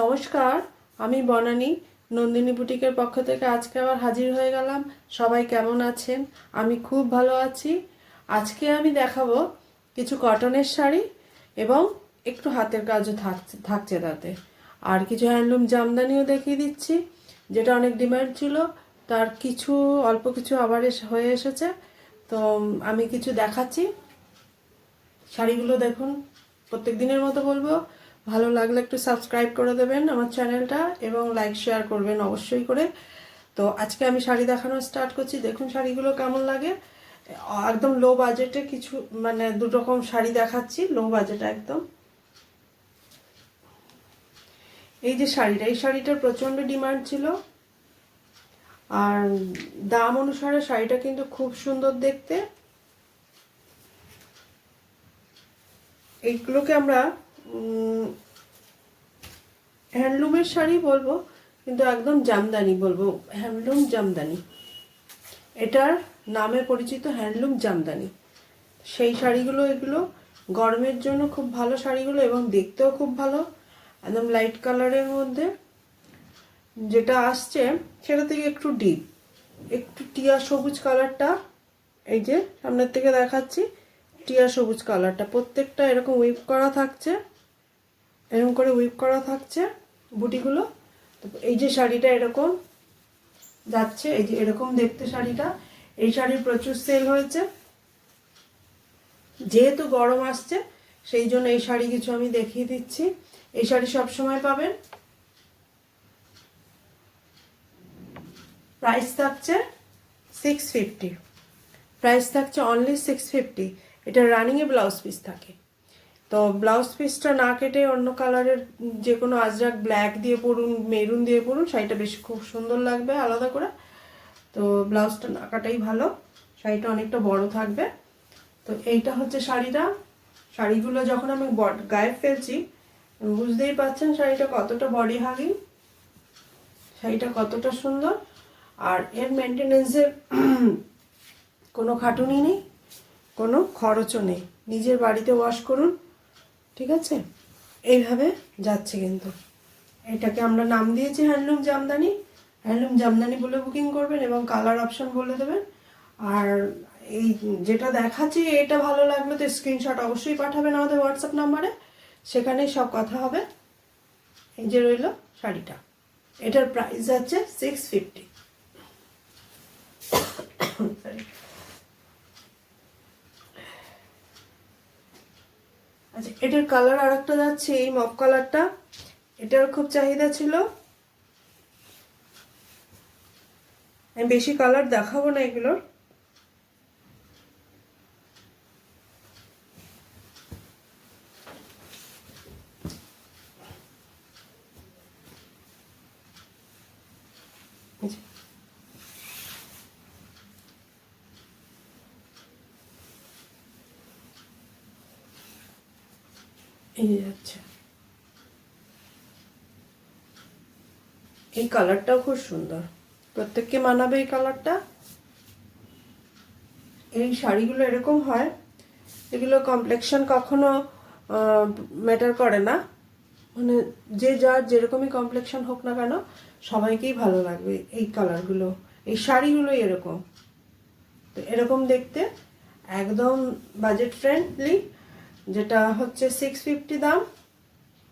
নমস্কার, আমি বনানী নন্দিনী বুটিকের পক্ষ থেকে আজকে আবার হাজির হয়ে গেলাম। সবাই কেমন আছেন? আমি খুব ভালো আছি। আজকে আমি দেখাবো কিছু কটনের শাড়ি এবং একটু হাতের কাজও থাকছে তাতে, আর কিছু হ্যান্ডলুম জামদানিও দেখিয়ে দিচ্ছি, যেটা অনেক ডিমান্ড ছিল। তার কিছু অল্প কিছু আবার হয়ে এসেছে। তো আমি কিছু দেখাচ্ছি। শাড়িগুলো দেখুন। প্রত্যেক দিনের মতো বলবো, ভালো লাগলে একটু সাবস্ক্রাইব করে দেবেন আমার চ্যানেলটা এবং লাইক শেয়ার করবেন অবশ্যই করে। তো আজকে আমি শাড়ি দেখানো স্টার্ট করছি। দেখুন শাড়িগুলো কেমন লাগে। একদম লো বাজেটে কিছু দু রকম শাড়ি দেখাচ্ছি, লো বাজেটে একদম। এই যে শাড়িটা, এই শাড়িটার প্রচণ্ড ডিমান্ড ছিল, আর দাম অনুসারে শাড়িটা কিন্তু খুব সুন্দর দেখতে। এইগুলোকে আমরা হ্যান্ডলুমের শাড়ি বলবো, কিন্তু একদম জামদানি বলবো, হ্যান্ডলুম জামদানি। এটার নামে পরিচিত হ্যান্ডলুম জামদানি। সেই শাড়িগুলো, এগুলো গরমের জন্য খুব ভালো শাড়িগুলো, এবং দেখতেও খুব ভালো। একদম লাইট কালারের মধ্যে যেটা আসছে সেটা থেকে একটু ডিপ, একটু টিয়া সবুজ কালারটা। এই যে সামনের থেকে দেখাচ্ছি, টিয়া সবুজ কালারটা প্রত্যেকটা এরকম উইপ করা থাকছে, এরকম করে উইপ করা থাকছে বুটিগুলো। এই যে শাড়িটা এরকম যাচ্ছে, এই যে এরকম দেখতে শাড়িটা। এই শাড়ির প্রচুর সেল হয়েছে, যেহেতু গরম আসছে সেই জন্য এই শাড়ি কিছু আমি দেখিয়ে দিচ্ছি। এই শাড়ি সব সময় পাবেন। প্রাইস থাকছে 650, প্রাইস থাকছে অনলি 650। এটা রানিংয়ে ব্লাউজ পিস থাকে। তো ব্লাউজ পিসটা না কেটে অন্য কালারের যে কোনো আজরাক ব্ল্যাক দিয়ে পরুন, মেরুন দিয়ে পরুন, শাড়িটা বেশ খুব সুন্দর লাগবে আলাদা করে। তো ব্লাউজটা না কাটাই ভালো, শাড়িটা অনেকটা বড় থাকবে। তো এইটা হচ্ছে শাড়িটা। শাড়িগুলো যখন আমি গায়ে ফেলছি বুঝতেই পাচ্ছেন শাড়িটা কতটা বডি হাগিং, শাড়িটা কতটা সুন্দর। আর এর মেনটেনেন্সের কোনো খাটুনি নেই, কোনো খরচও নেই। নিজের বাড়িতে ওয়াশ করুন, ঠিক আছে? এইভাবে যাচ্ছে কিন্তু। এটাকে আমরা নাম দিয়েছি হ্যান্ডলুম জামদানি। হ্যান্ডলুম জামদানি বলে বুকিং করবেন এবং কালার অপশন বলে দেবেন। আর এই যেটা দেখাচ্ছি এটা ভালো লাগলে তো স্ক্রিনশট অবশ্যই পাঠাবেন আমাদের হোয়াটসঅ্যাপ নাম্বারে, সেখানেই সব কথা হবে। এই যে রইল শাড়িটা, এটার প্রাইস আছে 650। আচ্ছা, এটার কালার আর একটা যাচ্ছে, এই মফ কালারটা, এটার খুব চাহিদা ছিল। আমি বেশি কালার দেখাবো না এগুলোর। এই যাচ্ছে, এই কালারটাও খুব সুন্দর, প্রত্যেককে মানাবে এই কালারটা। এই শাড়িগুলো এরকম হয়, এগুলো কমপ্লেকশন কখনো ম্যাটার করে না, যে যার যেরকমই কমপ্লেকশন হোক না কেন সবাইকেই ভালো লাগবে এই কালারগুলো। এই শাড়িগুলো এরকম, তো এরকম দেখতে একদম বাজেট ফ্রেন্ডলি। যেটা হচ্ছে 650 দাম।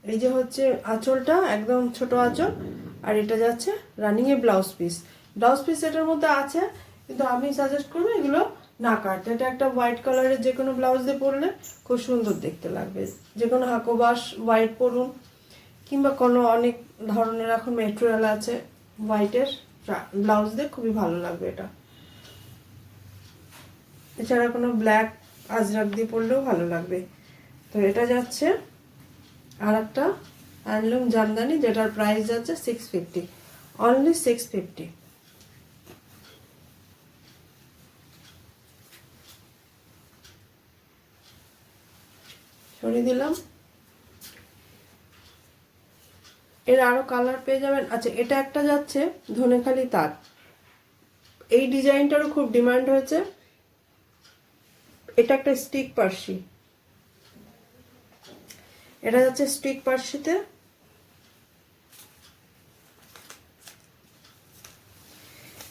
এই যে হচ্ছে আঁচলটা, একদম ছোট আঁচল, আর এটা যাচ্ছে রানিংয়ে ব্লাউজ পিস। ব্লাউজ পিস এটার মধ্যে আছে, কিন্তু আমি সাজেস্ট করবো এগুলো না কাটতে। এটা একটা হোয়াইট কালারের যে কোনো ব্লাউজ দিয়ে পরলে খুব সুন্দর দেখতে লাগবে। যে কোনো হাকোবাস হোয়াইট পরুন, কিংবা কোনো অনেক ধরনের এখন মেটেরিয়াল আছে হোয়াইটের, ব্লাউজ দিয়ে খুবই ভালো লাগবে এটা। এছাড়া কোনো ব্ল্যাক আজরাক দিয়ে পরলেও ভালো লাগবে। তো এটা যাচ্ছে আর একটা হ্যান্ডলুম জামদানি, যেটার প্রাইস যাচ্ছে 650, অনলি 650। সরিয়ে দিলাম। এর আরো কালার পেয়ে যাবেন। আচ্ছা, এটা একটা যাচ্ছে ধনেখালি তাঁত। এই ডিজাইনটারও খুব ডিমান্ড হয়েছে। এটা একটা স্টিক পার্সি, এটা যাচ্ছে স্টিক পার্সিতে।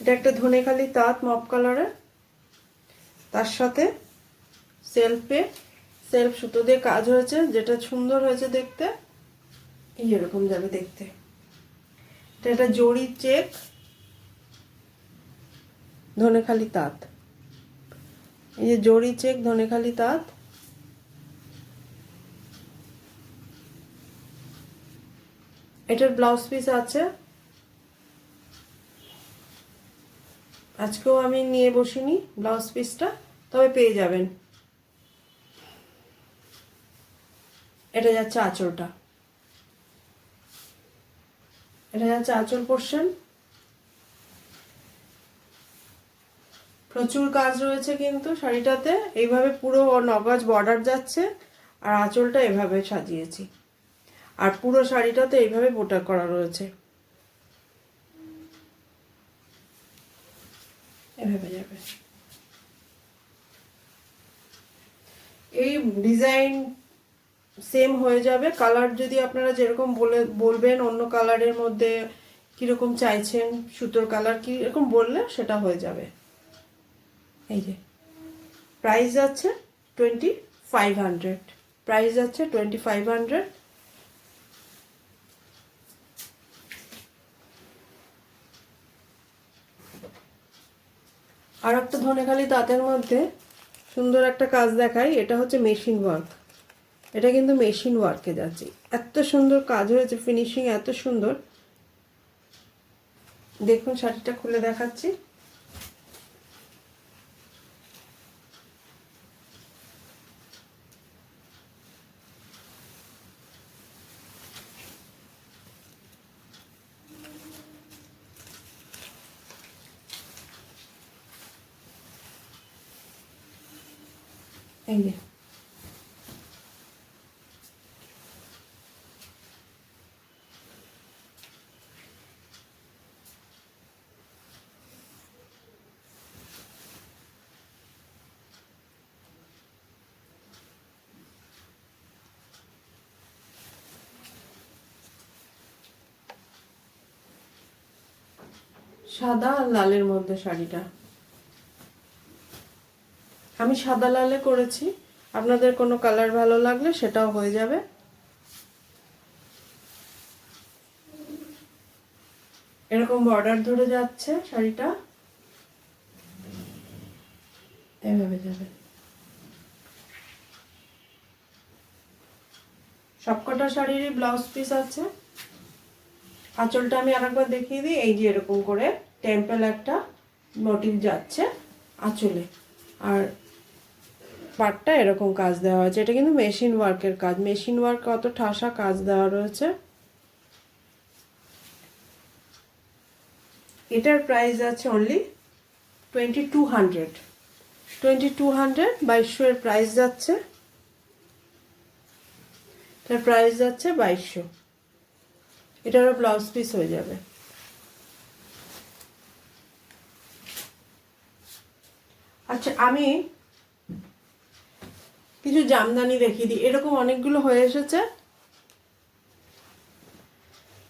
এটা একটা ধনেখালি তাঁত মপ কালারের, তার সাথে সেলফ সুতো দিয়ে কাজ হয়েছে, যেটা সুন্দর হয়েছে দেখতে। এই এরকম যাবে দেখতে। এটা জরি চেক ধনেখালি তাঁত, এই যে জরি চেক ধনেখালি তাঁত। এটার ব্লাউজ পিস আছে, আজকেও আমি নিয়ে বসিনি ব্লাউজ পিসটা, তবে পেয়ে যাবেন। এটা যাচ্ছে আঁচলটা, এটা যাচ্ছে আঁচল পোর্শন। প্রচুর কাজ রয়েছে কিন্তু শাড়িটাতে, এইভাবে পুরো নগজ বর্ডার যাচ্ছে, আর আঁচলটা এভাবে সাজিয়েছি, আর পুরো শাড়িটাতে এইভাবে বোটা করা রয়েছে, এভাবে যাবে। এই ডিজাইন সেম হয়ে যাবে। কালার যদি আপনারা যেরকম বলবেন, অন্য কালারের মধ্যে কিরকম চাইছেন, সুতোর কালার কি এরকম বললে সেটা হয়ে যাবে। এই যে প্রাইস যাচ্ছে 2500, প্রাইস যাচ্ছে 2500। আর একটা ধনেখালি তাঁতের মধ্যে সুন্দর একটা কাজ দেখাই, এটা হচ্ছে মেশিন ওয়ার্ক। এটা কিন্তু মেশিন ওয়ার্কে যাচ্ছে, এত সুন্দর কাজ হয়েছে, ফিনিশিং এত সুন্দর। দেখুন শাড়িটা খুলে দেখাচ্ছি। এই যে সাদা আর লালের মধ্যে শাড়িটা, আমি সাদা লালে করেছি, আপনাদের কোনো কালার ভালো লাগলে সেটাও হয়ে যাবে। এরকম বর্ডার ধরে যাচ্ছে শাড়িটা, এভাবে যাবে। সবকটা শাড়িরই ব্লাউজ পিস আছে। আঁচলটা আমি আরেকবার দেখিয়ে দিই। এই যে এরকম করে টেম্পল একটা মোটিভ যাচ্ছে আঁচলে, আর পাটটা এরকম কাজ দেওয়া হয়েছে। এটা কিন্তু মেশিন ওয়ার্কের কাজ, মেশিন ওয়ার্ক কত ঠাসা কাজ দেওয়া রয়েছে। এটার প্রাইস আছে অনলি 2200, 2200 এর প্রাইস যাচ্ছে। এটার প্রাইস যাচ্ছে 2200। এটারও ব্লাউজ পিস হয়ে যাবে। আচ্ছা, আমি কিছু জামদানি দেখিয়ে দিই। এরকম অনেকগুলো হয়ে এসেছে,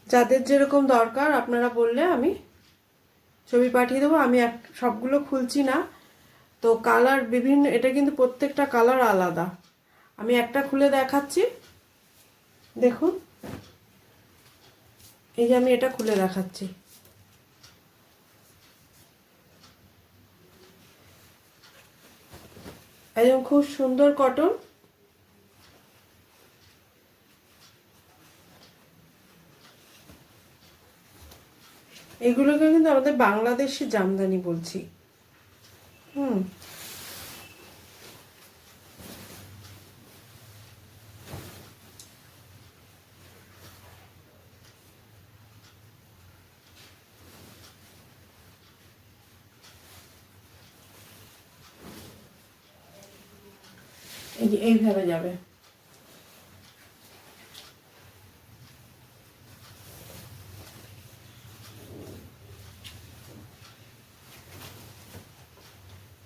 যাদের যেরকম দরকার আপনারা বললে আমি ছবি পাঠিয়ে দেবো। আমি সবগুলো খুলছি না তো, কালার বিভিন্ন, এটা কিন্তু প্রত্যেকটা কালার আলাদা। আমি একটা খুলে দেখাচ্ছি, দেখুন। এই যে আমি এটা খুলে দেখাচ্ছি, একদম খুব সুন্দর কটন। এগুলোকে কিন্তু আমাদের বাংলাদেশি জামদানি বলছি। এই যে এইভাবে যাবে।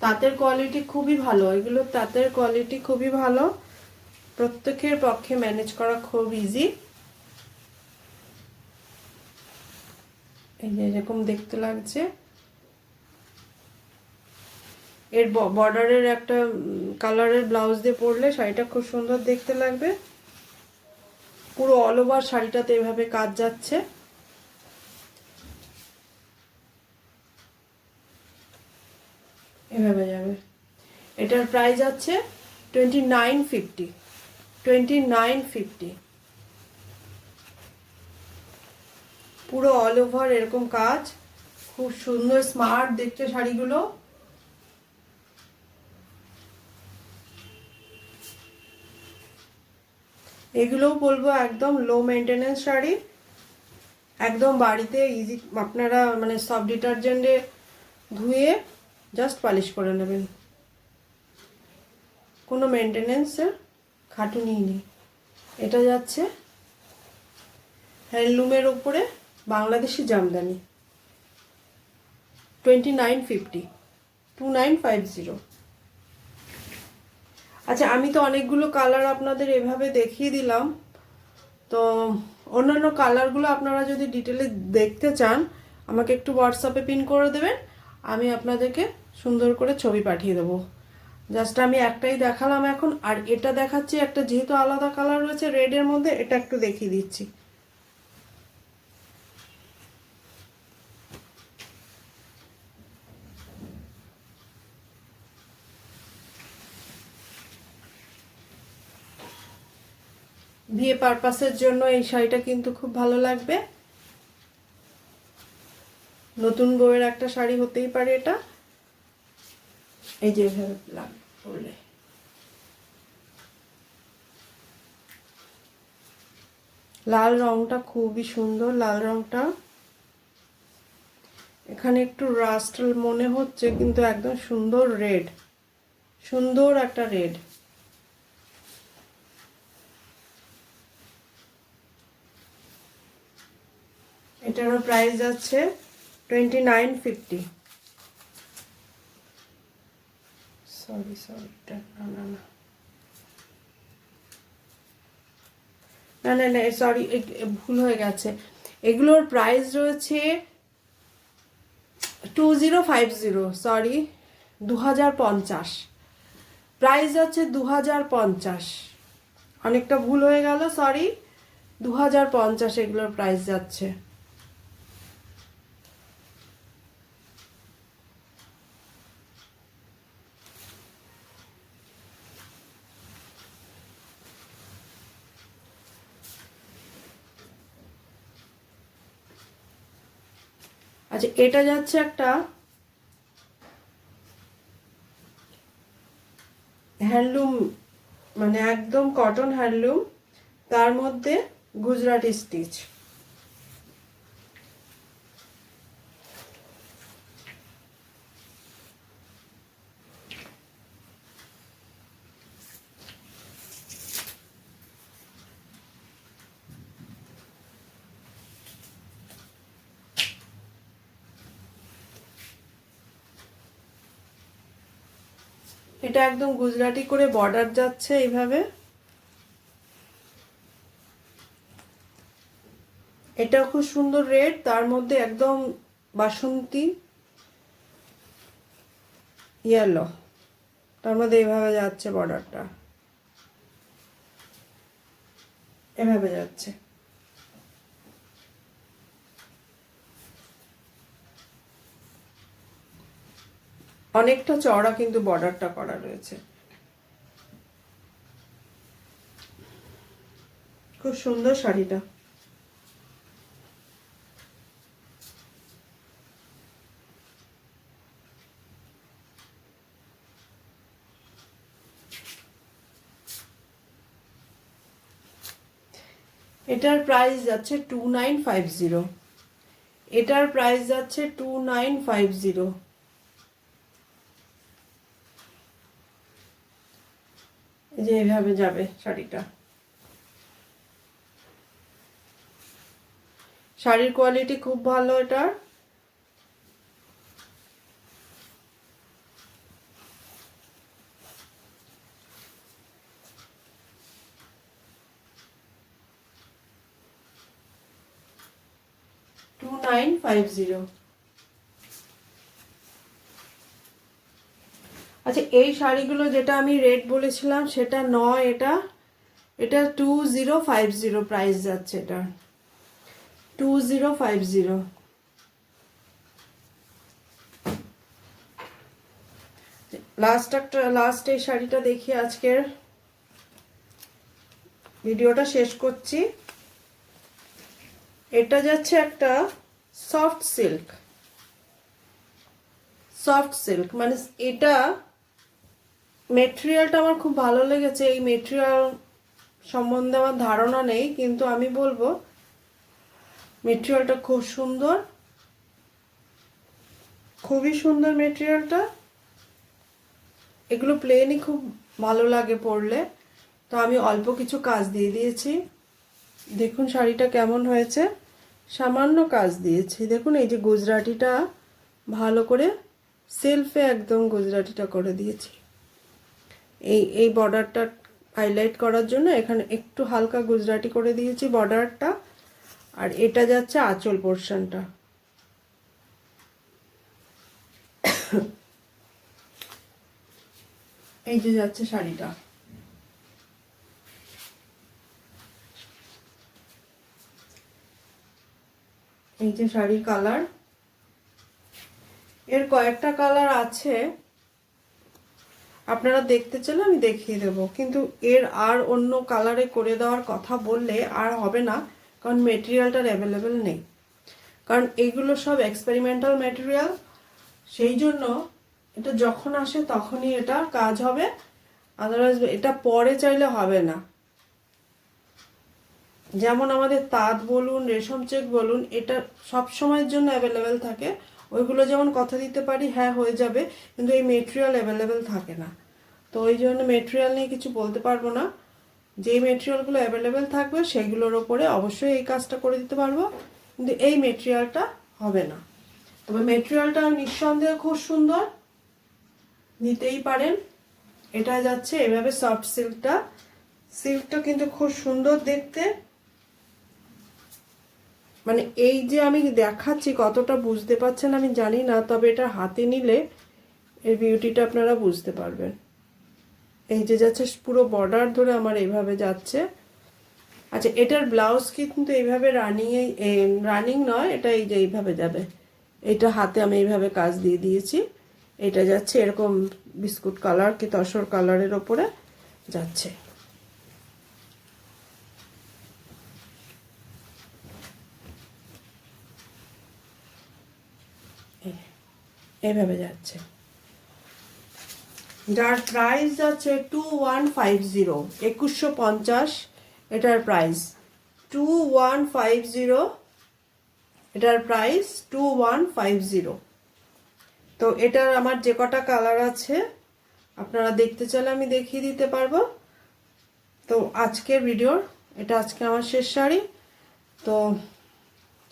তাঁতের কোয়ালিটি খুবই ভালো, এগুলো তাঁতের কোয়ালিটি খুবই ভালো, প্রত্যেকের পক্ষে ম্যানেজ করা খুব ইজি। এই যে এরকম দেখতে লাগছে, এর বর্ডারের একটা কালারের ব্লাউজ দিয়ে পরলে শাড়িটা খুব সুন্দর দেখতে লাগবে। পুরো অল ওভার শাড়িটাতে এভাবে কাজ যাচ্ছে। এভাবে যাবে। এটার প্রাইস আছে 2950। 2950। পুরো অল ওভার এরকম কাজ, খুব সুন্দর স্মার্ট দেখতে শাড়িগুলো। এগুলোও বলবো একদম লো মেনটেনেন্স শাড়ি, একদম বাড়িতে ইজি, আপনারা মানে সব ডিটারজেন্টে ধুয়ে জাস্ট পালিশ করে নেবেন, কোনো মেনটেনেন্সের খাটুনি নেই। এটা যাচ্ছে হ্যান্ডলুমের উপরে বাংলাদেশি জামদানি, 2950, 2950। আচ্ছা, আমি তো অনেকগুলো কালার আপনাদের এভাবে দেখিয়ে দিলাম, তো অন্যান্য কালারগুলো আপনারা যদি ডিটেলে দেখতে চান আমাকে একটু হোয়াটসঅ্যাপে পিন করে দেবেন, আমি আপনাদেরকে সুন্দর করে ছবি পাঠিয়ে দেবো। জাস্ট আমি একটাই দেখালাম এখন, আর এটা দেখাচ্ছি একটা, যেহেতু আলাদা কালার রয়েছে রেডের মধ্যে, এটা একটু দেখিয়ে দিচ্ছি। বিয়ে পারপাসের জন্য এই শাড়িটা কিন্তু খুব ভালো লাগবে, নতুন বউয়ের একটা শাড়ি হতেই পারে এটা। এই যে পরলে লাল রংটা খুবই সুন্দর, লাল রংটা এখানে একটু রাস্ট মনে হচ্ছে, কিন্তু একদম সুন্দর রেড, সুন্দর একটা রেড। এটারও প্রাইস যাচ্ছে 2950। সরি না না না না, সরি, ভুল হয়ে গেছে। এগুলোর প্রাইস রয়েছে 2050, সরি 2050। প্রাইস আছে 2050, অনেকটা ভুল হয়ে গেল, সরি। 2050 এগুলোর প্রাইস যাচ্ছে। আচ্ছা, এটা যাচ্ছে একটা হ্যান্ডলুম, মানে একদম কটন হ্যান্ডলুম, তার মধ্যে গুজরাটি স্টিচ। এটা একদম গুজরাটি করে বর্ডার যাচ্ছে এইভাবে। এটা খুব সুন্দর রেড, তার মধ্যে একদম বাসন্তী ইয়েলো, তার মধ্যে এইভাবে যাচ্ছে বর্ডারটা, এভাবে যাচ্ছে। অনেকটা চওড়া কিন্তু বর্ডারটা করা রয়েছে, খুব সুন্দর শাড়িটা। এটার প্রাইস যাচ্ছে 2950। এটার প্রাইস যাচ্ছে 2950। এই যে এইভাবে যাবে শাড়িটা। শাড়ির কোয়ালিটি খুব ভালো এটার। Two nine five zero. আচ্ছা, এই শাড়িগুলো যেটা আমি রেট বলেছিলাম সেটা নয়, এটা এটা 2050 প্রাইস যাচ্ছে, এটা 2050। লাস্ট এই শাড়িটা দেখি, আজকের ভিডিওটা শেষ করছি। এটা যাচ্ছে একটা সফট সিল্ক, মানে এটা মেটেরিয়ালটা আমার খুব ভালো লেগেছে। এই মেটেরিয়াল সম্বন্ধে আমার ধারণা নেই, কিন্তু আমি বলবো মেটেরিয়ালটা খুব সুন্দর, খুবই সুন্দর মেটেরিয়ালটা। এগুলো প্লেনই খুব ভালো লাগে পরলে। তো আমি অল্প কিছু কাজ দিয়ে দিয়েছি, দেখুন শাড়িটা কেমন হয়েছে। সামান্য কাজ দিয়েছি, দেখুন এই যে গুজরাটিটা ভালো করে সেলফে একদম গুজরাটিটা করে দিয়েছি। এই বর্ডারটা হাইলাইট করার জন্য এখানে একটু হালকা গুজরাটি করে দিয়েছি বর্ডারটা। আর এটা যাচ্ছে আঁচল পোর্শনটা। এই যে যাচ্ছে শাড়িটা, এই যে শাড়ির কালার। এর কয়েকটা কালার আছে, আপনারা দেখতে চাইলে আমি দেখিয়ে দেবো, কিন্তু এর আর অন্য কালারে করে দেওয়ার কথা বললে আর হবে না, কারণ মেটেরিয়ালটার অ্যাভেলেবেল নেই। কারণ এইগুলো সব এক্সপেরিমেন্টাল মেটেরিয়াল, সেই জন্য এটা যখন আসে তখনই এটা কাজ হবে, আদারওয়াইজ এটা পরে চাইলে হবে না। যেমন আমাদের তাঁত বলুন, রেশম চেক বলুন, এটা সব সময়ের জন্য অ্যাভেলেবেল থাকে। ওইগুলো যেমন কথা দিতে পারি হ্যাঁ হয়ে যাবে, কিন্তু এই মেটেরিয়াল অ্যাভেলেবেল থাকে না। তো ওই জন্য মেটেরিয়াল নিয়ে কিছু বলতে পারবো না। যেই মেটেরিয়ালগুলো অ্যাভেলেবেল থাকবে সেগুলোর ওপরে অবশ্যই এই কাজটা করে দিতে পারবো, কিন্তু এই মেটেরিয়ালটা হবে না। তবে মেটেরিয়ালটা নিঃসন্দেহে খুব সুন্দর, নিতেই পারেন। এটা যাচ্ছে এভাবে সফট সিল্কটা কিন্তু খুব সুন্দর দেখতে। মানে এই যে আমি দেখাচ্ছি কতটা বুঝতে পারছেন আমি জানি না, তবে এটা হাতে নিলে এর বিউটিটা আপনারা বুঝতে পারবেন। এই যে যাচ্ছে পুরো বর্ডার ধরে আমার এইভাবে যাচ্ছে। আচ্ছা, এটার ব্লাউজ কিন্তু এইভাবে রানিং নয়, এটা এই যে এইভাবে যাবে। এটা হাতে আমি এইভাবে কাজ দিয়ে দিয়েছি। এটা যাচ্ছে এরকম বিস্কুট কালার কি তসর কালারের ওপরে যাচ্ছে। এইভাবে যাচ্ছে, যার প্রাইস যাচ্ছে 2150, 2150 এটার প্রাইস 2150, এটার প্রাইস 2150। তো এটার আমার যে কটা কালার আছে আপনারা দেখতে চাইলে আমি দেখিয়ে দিতে পারবো। তো আজকের ভিডিওর এটা আজকে আমার শেষ শাড়ি। তো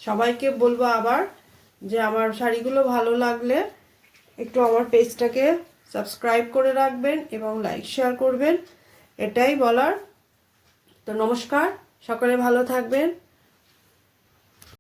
সবাইকে বলবো আবার যে আমার শাড়িগুলো ভালো লাগলে একটু আমার পেজটাকে সাবস্ক্রাইব করে রাখবেন এবং লাইক শেয়ার করবেন, এটাই বলার। তো নমস্কার, সকলে ভালো থাকবেন।